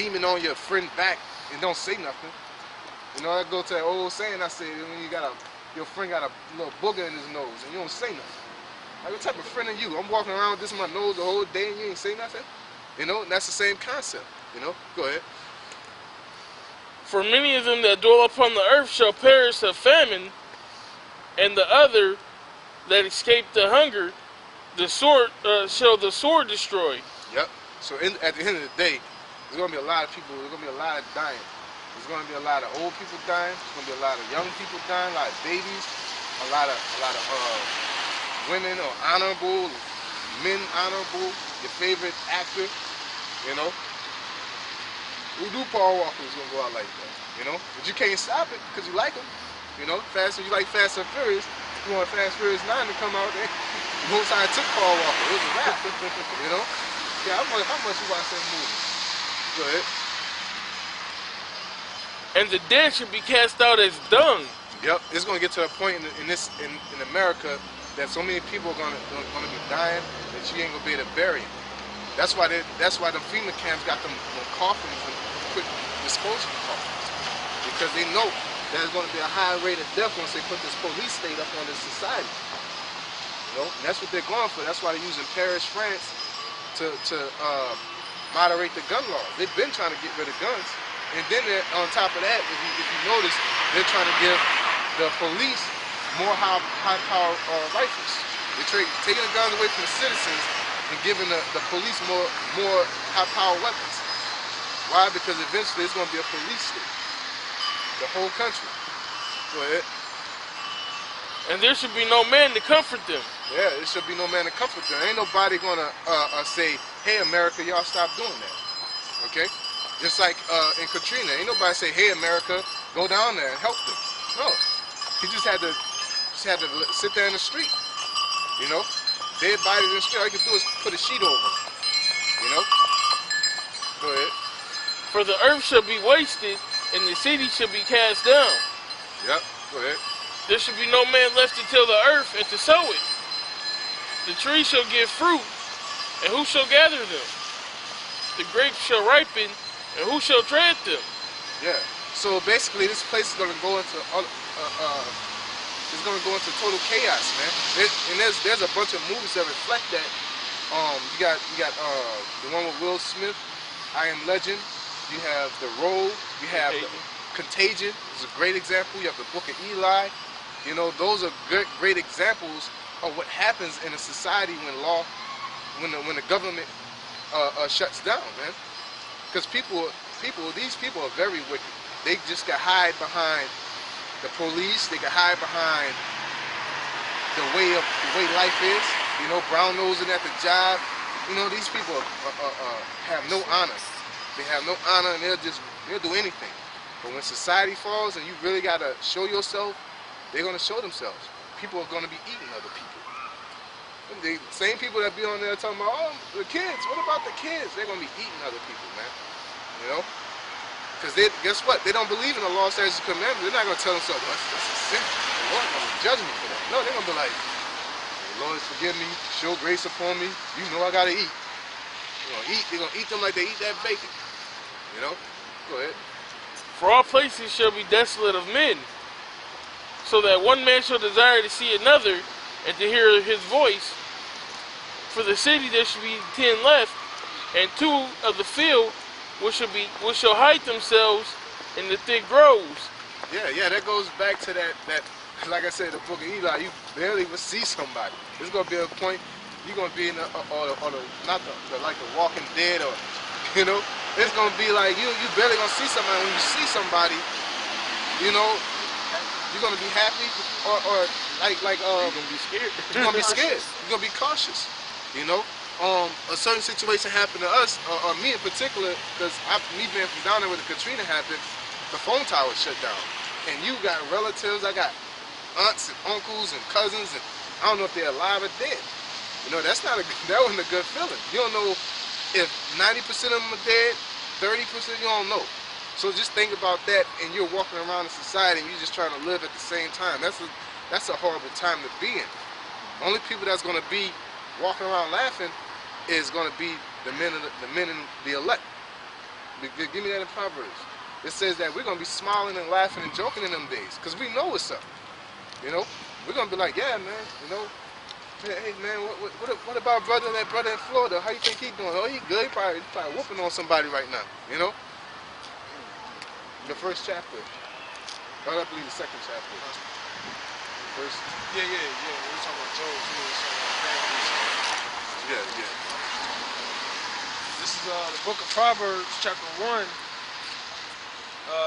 demon on your friend back and don't say nothing. You know, I go to that old saying I say when your friend got a little booger in his nose and you don't say nothing. Like, what type of friend are you? I'm walking around with this in my nose the whole day and you ain't say nothing? You know, and that's the same concept. You know, go ahead. For many of them that dwell upon the earth shall perish of famine, and the other that escape the hunger, the sword shall the sword destroy. Yep. So at the end of the day, there's gonna be a lot of people. There's gonna be a lot of dying. There's gonna be a lot of old people dying. There's gonna be a lot of young people dying, a lot of babies, a lot of women or honorable, men honorable. Your favorite actor, you know. Who do Paul Walker is gonna go out like that, you know? But you can't stop it because you like him, you know. You like Fast and Furious. You want Fast Furious 9 to come out there. Most I took Paul Walker. It was a rap, you know. Yeah, how much you watch that movie? Go ahead. And the dead should be cast out as dung. Yep, it's gonna get to a point in America that so many people are gonna be dying that you ain't gonna be able to bury them. That's why the FEMA camps got them coffins and quick disposable coffins, because they know there's going to be a high rate of death once they put this police state up on this society. You know, and that's what they're going for. That's why they're using Paris, France, to moderate the gun laws. They've been trying to get rid of guns, and then on top of that, if you notice, they're trying to give the police more high-power rifles. They're taking the guns away from the citizens and giving the police more high-power weapons. Why? Because eventually it's going to be a police state. The whole country. Go ahead. And there should be no man to comfort them. Yeah, there should be no man to comfort them. Ain't nobody going to say, hey, America, y'all stop doing that. Okay? Just like in Katrina, ain't nobody say, hey, America, go down there and help them. No. He just had to sit there in the street. You know? Dead bodies in the street. All you can do is put a sheet over them. You know? Go ahead. For the earth shall be wasted, and the city shall be cast down. Yep, go ahead. There shall be no man left to till the earth and to sow it. The tree shall give fruit, and who shall gather them? The grapes shall ripen, and who shall tread them? Yeah. So basically, this place is going to go into total chaos, man. And there's a bunch of movies that reflect that. You got the one with Will Smith, I Am Legend. You have The Road. You have Contagion. It's a great example. You have the Book of Eli. You know, those are great examples of what happens in a society when the government shuts down, man. Because these people are very wicked. They just got hide behind the police. They got hide behind the way life is. You know, brown nosing at the job. You know, these people have no honor. They have no honor, and they'll do anything. But when society falls and you really gotta show yourself, they're gonna show themselves. People are gonna be eating other people. The same people that be on there talking about, oh, the kids. What about the kids? They're gonna be eating other people, man. You know, because guess what? They don't believe in the law, statutes, and commandments. They're not gonna tell themselves, that's a sin. The Lord's gonna judge me for that. No, they're gonna be like, Lord, forgive me, show grace upon me. You know I gotta eat. They're gonna eat them like they eat that bacon. You know? Go ahead. For all places shall be desolate of men, so that one man shall desire to see another, and to hear his voice. For the city there shall be 10 left, and 2 of the field which shall hide themselves in the thick groves. Yeah, that goes back to that like I said, the Book of Eli. You barely will see somebody. There's gonna be a point you're gonna be in the Walking Dead, or you know, it's gonna be like you barely gonna see somebody. When you see somebody, you know, you're gonna be happy or you're gonna be scared. You're gonna be scared. You're gonna be cautious. You know, a certain situation happened to us, or me in particular, because me being from down there where the Katrina happened, the phone tower shut down, and you got relatives. I got aunts and uncles and cousins, and I don't know if they're alive or dead. You know, that wasn't a good feeling. You don't know if 90% of them are dead, 30% you don't know. So just think about that, and you're walking around in society and you're just trying to live at the same time. That's a horrible time to be in. The only people that's going to be walking around laughing is going to be the men and the elect. Give me that in Proverbs. It says that we're gonna be smiling and laughing and joking in them days, cause we know what's up. You know, we're gonna be like, yeah, man. You know, hey man, what about that brother in Florida? How you think he doing? Oh, he good. He probably whooping on somebody right now. You know, the first chapter. Oh, I believe the second chapter. First. Yeah. We're talking about Job. Yeah. This is the book of Proverbs, chapter 1.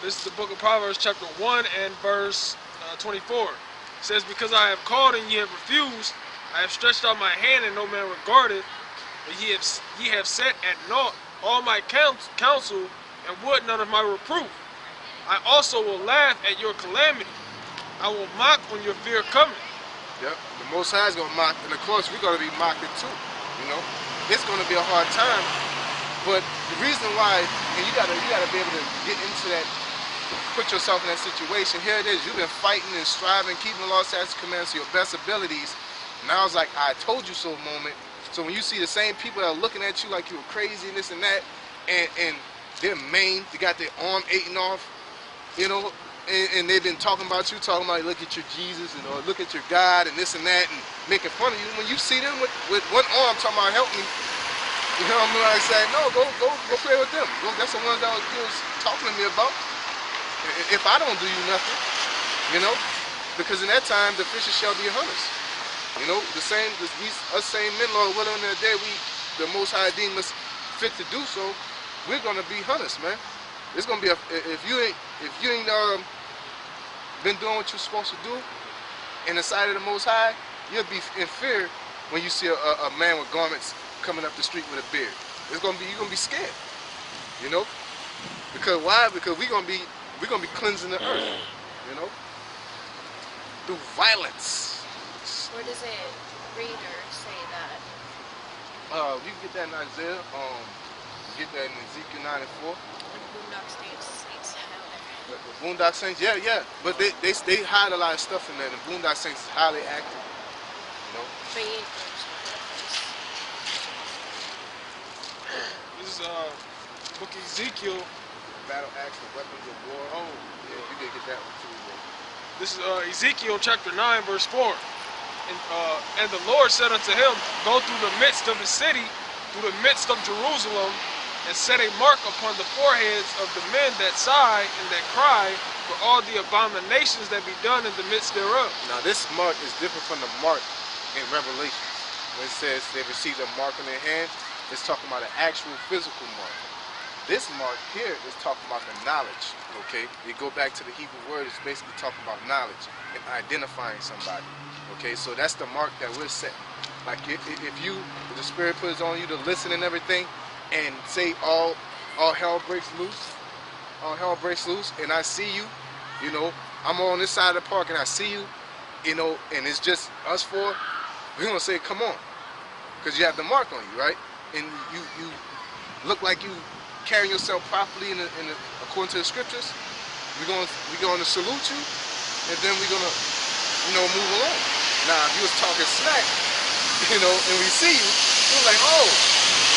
This is the book of Proverbs, chapter 1 and verse 24. It says, because I have called and ye have refused, I have stretched out my hand and no man regarded, but ye have set at naught all my counsel and would none of my reproof. I also will laugh at your calamity. I will mock when your fear cometh. Yep, the Most High is going to mock, and of course we're going to be mocked too. You know, it's going to be a hard time, but the reason why, and you gotta be able to get into that, put yourself in that situation. Here it is, you've been fighting and striving, keeping the law, statutes, commands to your best abilities. Now it's like, I told you so moment. So when you see the same people that are looking at you like you were crazy and this and that, and they're maimed, they got their arm eaten off, you know, and they've been talking about you, look at your Jesus, and or look at your God, and this and that, and making fun of you. When you see them with one arm talking about help me, you know what I mean? I say, no, go play with them. That's the ones that you was talking to me about. If I don't do you nothing, you know, because in that time the fishes shall be hunters. You know, us same men, Lord willing, in the day the Most High deem us fit to do so, we're gonna be hunters, man. It's gonna be if you ain't been doing what you're supposed to do in the sight of the Most High, you'll be in fear when you see a man with garments coming up the street with a beard. You're gonna be scared, you know, because why? Because we're gonna be cleansing the earth, you know, through violence. Where does it read or say that? You can get that in Isaiah. Get that in Ezekiel 9 and 4. The Boondock Saints have The Boondock Saints, yeah. But they hide a lot of stuff in there. The Boondock Saints is highly active, you know. But you ain't This is book of Ezekiel. Battle axe, the weapons of war. Oh, yeah, you can get that one too, bro. This is Ezekiel chapter 9, verse 4. And the Lord said unto him, go through the midst of the city, through the midst of Jerusalem, and set a mark upon the foreheads of the men that sigh and that cry for all the abominations that be done in the midst thereof. Now this mark is different from the mark in Revelation. When it says they received a mark on their hand, it's talking about an actual physical mark. This mark here is talking about the knowledge, okay? You go back to the Hebrew word, it's basically talking about knowledge and identifying somebody, okay? So that's the mark that we're setting. Like if the Spirit puts on you to listen and everything, and say all hell breaks loose, and I see you, you know, I'm on this side of the park and I see you, you know, and it's just us four, we're gonna say, come on, because you have the mark on you, right? And you look like you carrying yourself properly according to the scriptures. We're going to salute you, and then we're gonna, you know, move along. Now, if you was talking smack, you know, and we see you, we're like, oh,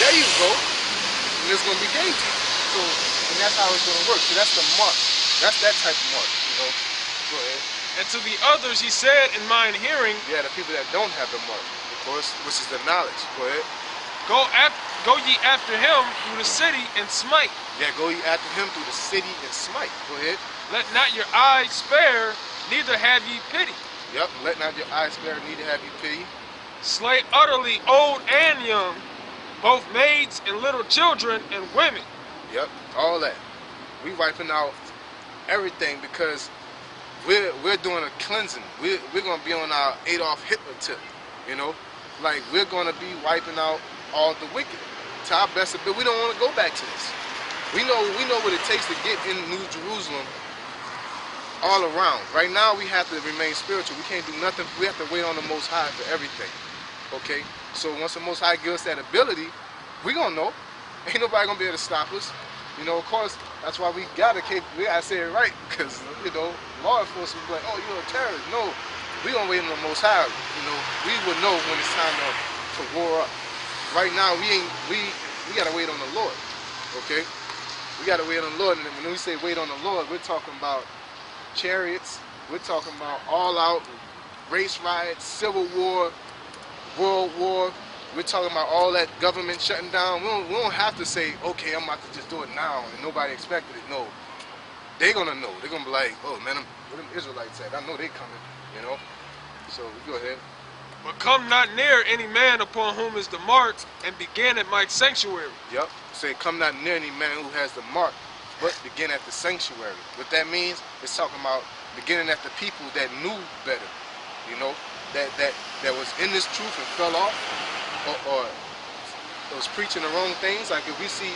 there you go, and it's gonna be game time. So, and that's how it's gonna work. So that's the mark. That's that type of mark, you know. Go ahead. And to the others he said in mine hearing, yeah, the people that don't have the mark, of course, which is the knowledge. Go ahead. Go ye after him through the city and smite. Yeah, go ye after him through the city and smite. Go ahead. Let not your eyes spare, neither have ye pity. Yep, let not your eyes spare, neither have ye pity. Slay utterly old and young, both maids and little children and women. Yep, all that. We wiping out everything because we're doing a cleansing. We're gonna be on our Adolf Hitler tip, you know? Like we're gonna be wiping out all the wicked to our best ability. We don't want to go back to this. We know what it takes to get in New Jerusalem all around. Right now we have to remain spiritual. We can't do nothing. We have to wait on the Most High for everything. Okay? So once the Most High gives us that ability, we gonna know. Ain't nobody gonna be able to stop us. You know, of course, that's why we gotta say it right, because you know, law enforcement be like, oh, you're a terrorist. No, we gonna wait on the Most High. You know, we would know when it's time to war up. Right now, we gotta wait on the Lord. Okay, We got to wait on the Lord. And when we say wait on the Lord, we're talking about chariots. We're talking about all-out race riots, civil war, world war. We're talking about all that government shutting down. We don't have to say, okay, I'm about to just do it now, and nobody expected it. No, they're gonna know. They're gonna be like, oh man, what them Israelites said. I know they coming. You know. So we go ahead. But come not near any man upon whom is the mark, and begin at my sanctuary. Yep. Say, come not near any man who has the mark, but begin at the sanctuary. What that means, it's talking about beginning at the people that knew better. You know, that was in this truth and fell off, or was preaching the wrong things. Like if we see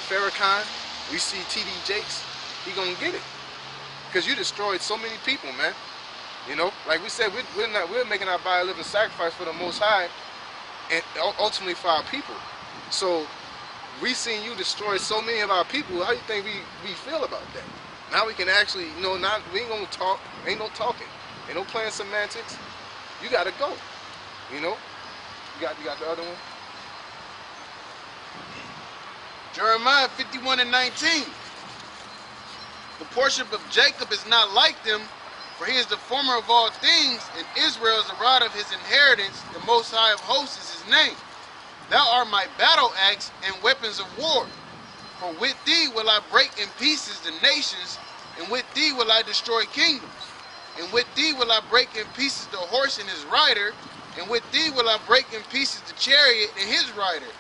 Farrakhan, we see T.D. Jakes, he gonna get it, because you destroyed so many people, man. You know, like we said, we're making our body a living sacrifice for the Most High, and ultimately for our people. So we seen you destroy so many of our people. How do you think we feel about that? Now we can actually, you know, we ain't gonna talk. Ain't no talking. Ain't no playing semantics. You gotta go. You know. You got the other one. Jeremiah 51:19. The portion of Jacob is not like them, for he is the former of all things, and Israel is the rod of his inheritance. The Most High of hosts is his name. Thou art my battle axe and weapons of war. For with thee will I break in pieces the nations, and with thee will I destroy kingdoms. And with thee will I break in pieces the horse and his rider, and with thee will I break in pieces the chariot and his rider.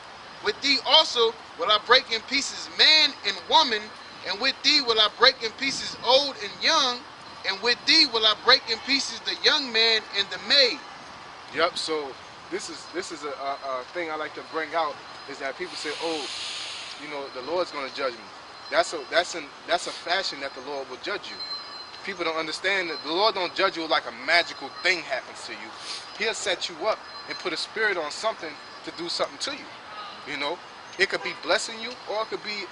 With thee also will I break in pieces man and woman, and with thee will I break in pieces old and young, and with thee will I break in pieces the young man and the maid. Yep. So this is a thing I like to bring out, is that people say, oh, you know, the Lord's going to judge me. That's a fashion that the Lord will judge you. People don't understand that the Lord don't judge you like a magical thing happens to you. He'll set you up and put a spirit on something to do something to you. You know, it could be blessing you or it could be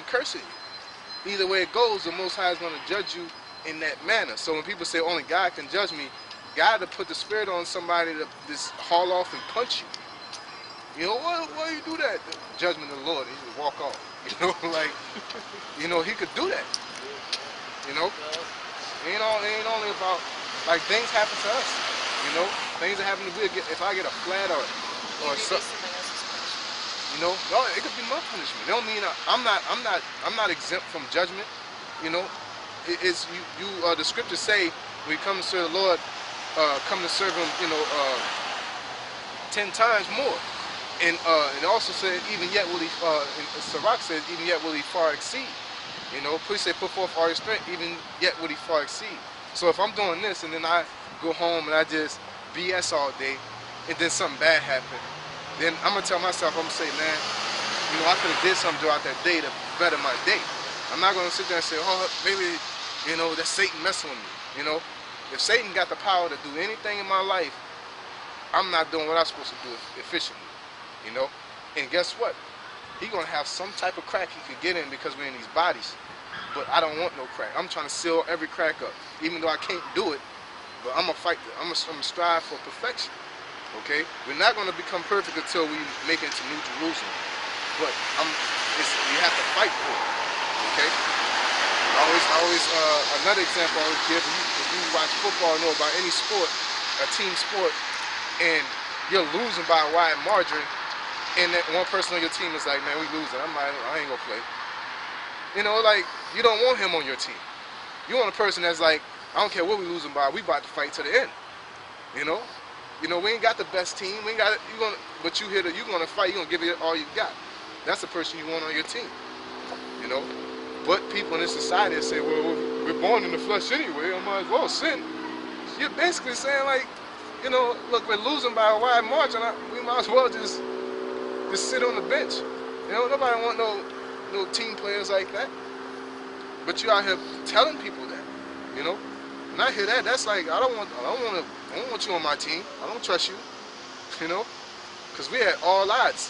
cursing you. Either way it goes, the Most High is going to judge you in that manner. So when people say only God can judge me, God to put the spirit on somebody to just haul off and punch you. You know, why you do that? The judgment of the Lord, he just walk off. You know, like, you know, he could do that. You know, it ain't only about, like, things happen to us. You know, things that happen to me. If I get a flat or something, you know, no, it could be my punishment. It don't mean I'm not exempt from judgment. You know, it's the scriptures say when you come to serve the Lord, come to serve him, you know, 10 times more. And it also said, even yet will he, Sirach says, even yet will he far exceed. You know, please say, put forth all your strength, even yet will he far exceed. So if I'm doing this and then I go home and I just BS all day, and then something bad happened, then I'm going to tell myself, I'm going to say, man, you know, I could have did something throughout that day to better my day. I'm not going to sit there and say, oh, maybe, you know, that's Satan messing with me. You know, if Satan got the power to do anything in my life, I'm not doing what I'm supposed to do efficiently. You know, and guess what? He's going to have some type of crack he could get in because we're in these bodies. But I don't want no crack. I'm trying to seal every crack up. Even though I can't do it, but I'm going to fight. I'm going to strive for perfection. Okay? We're not going to become perfect until we make it to New Jerusalem. But you have to fight for it. Okay? Another example I always give, if you watch football or know about any sport, a team sport, and you're losing by a wide margin, and that one person on your team is like, man, we losing. I ain't gonna play. You know, like, you don't want him on your team. You want a person that's like, I don't care what we losing by, we about to fight to the end. You know, we ain't got the best team. We ain't got it. But you gonna fight. You gonna give it all you got. That's the person you want on your team. You know, but people in this society say, well, we're born in the flesh anyway. I might as well sin. You're basically saying, like, you know, look, we're losing by a wide margin. We might as well just sit on the bench. You know, nobody want no team players like that. But you out here telling people that, you know. When I hear that, that's like, I don't want you on my team. I don't trust you, you know, because we had all odds.